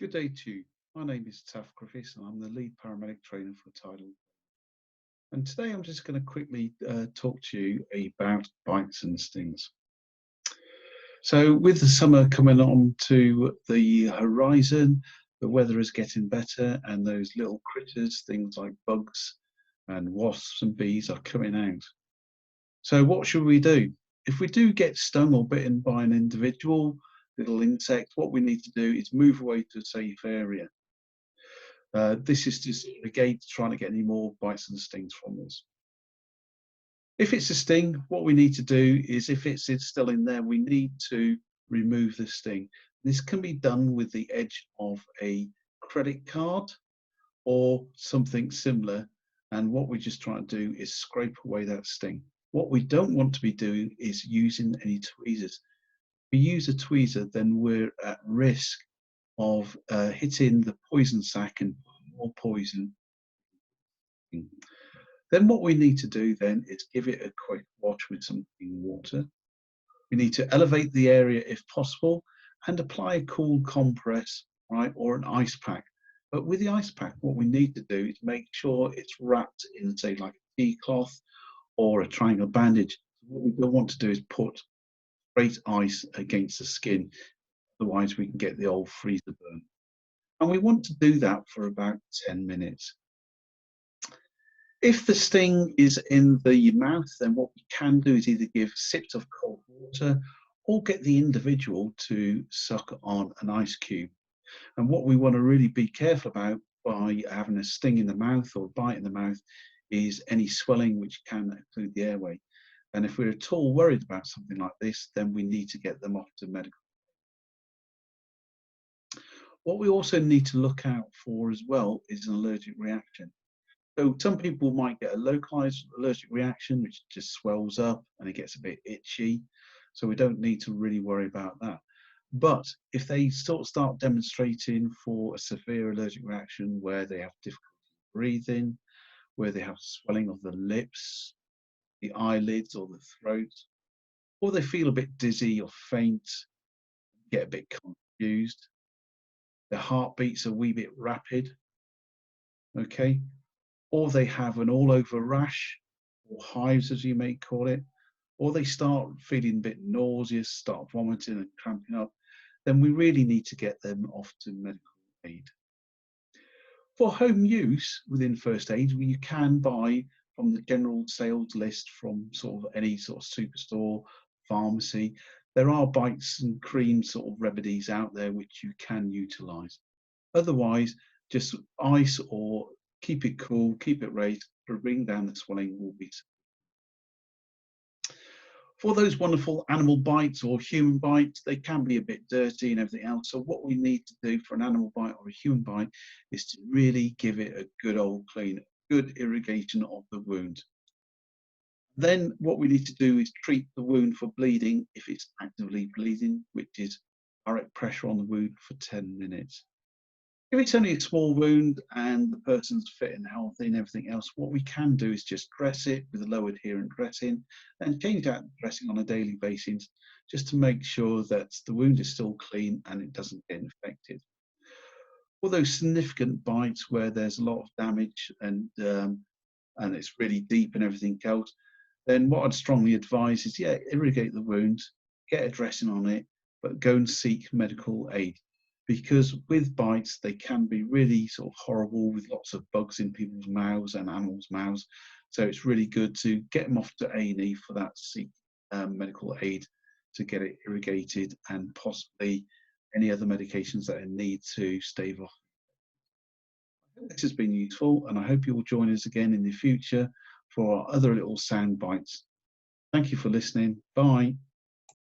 Good day to you. My name is Taff Griffiths and I'm the lead paramedic trainer for Tidal. And today I'm just going to quickly talk to you about bites and stings. So with the summer coming on to the horizon, the weather is getting better and those little critters, things like bugs and wasps and bees are coming out. So what should we do? If we do get stung or bitten by an individual little insect, what we need to do is move away to a safe area. This is just negate trying to get any more bites and stings from us. If it's a sting, what we need to do is, if it's still in there, we need to remove the sting. This can be done with the edge of a credit card or something similar. And what we just try to do is scrape away that sting. What we don't want to be doing is using any tweezers. If we use a tweezer, then we're at risk of hitting the poison sac and more poison. Then what we need to do then is give it a quick wash with some clean water. We need to elevate the area if possible and apply a cool compress, right, or an ice pack. But with the ice pack, what we need to do is make sure it's wrapped in, say, like a tea cloth or a triangle bandage. What we don't want to do is put straight ice against the skin, otherwise we can get the old freezer burn. And we want to do that for about 10 minutes. If the sting is in the mouth, then what we can do is either give sips of cold water or get the individual to suck on an ice cube. And what we want to really be careful about by having a sting in the mouth or a bite in the mouth is any swelling, which can occlude the airway. And if we're at all worried about something like this, then we need to get them off to medical. What we also need to look out for as well is an allergic reaction. So some people might get a localized allergic reaction, which just swells up and it gets a bit itchy. So we don't need to really worry about that. But if they sort of start demonstrating for a severe allergic reaction where they have difficulty breathing, where they have swelling of the lips, the eyelids or the throat, or they feel a bit dizzy or faint, get a bit confused, their heartbeat's a wee bit rapid, okay, or they have an all-over rash or hives, as you may call it, or they start feeling a bit nauseous, start vomiting and cramping up, then we really need to get them off to medical aid. For home use within first aid, you can buy from the general sales list from sort of any sort of superstore, pharmacy. There are bites and cream sort of remedies out there which you can utilize. Otherwise, just ice or keep it cool, keep it raised to bring down the swelling will be. For those wonderful animal bites or human bites, they can be a bit dirty and everything else. So what we need to do for an animal bite or a human bite is to really give it a good old clean, good irrigation of the wound. Then what we need to do is treat the wound for bleeding if it's actively bleeding, which is direct pressure on the wound for 10 minutes. If it's only a small wound and the person's fit and healthy and everything else, what we can do is just dress it with a low adherent dressing and change out the dressing on a daily basis just to make sure that the wound is still clean and it doesn't get infected. For those significant bites where there's a lot of damage and it's really deep and everything else, then what I'd strongly advise is, yeah, irrigate the wound, get a dressing on it, but go and seek medical aid. Because with bites, they can be really sort of horrible with lots of bugs in people's mouths and animals' mouths. So it's really good to get them off to A&E for that seek medical aid to get it irrigated and possibly any other medications that they need to stave off. I hope this has been useful and I hope you'll join us again in the future for our other little sound bites. Thank you for listening. Bye.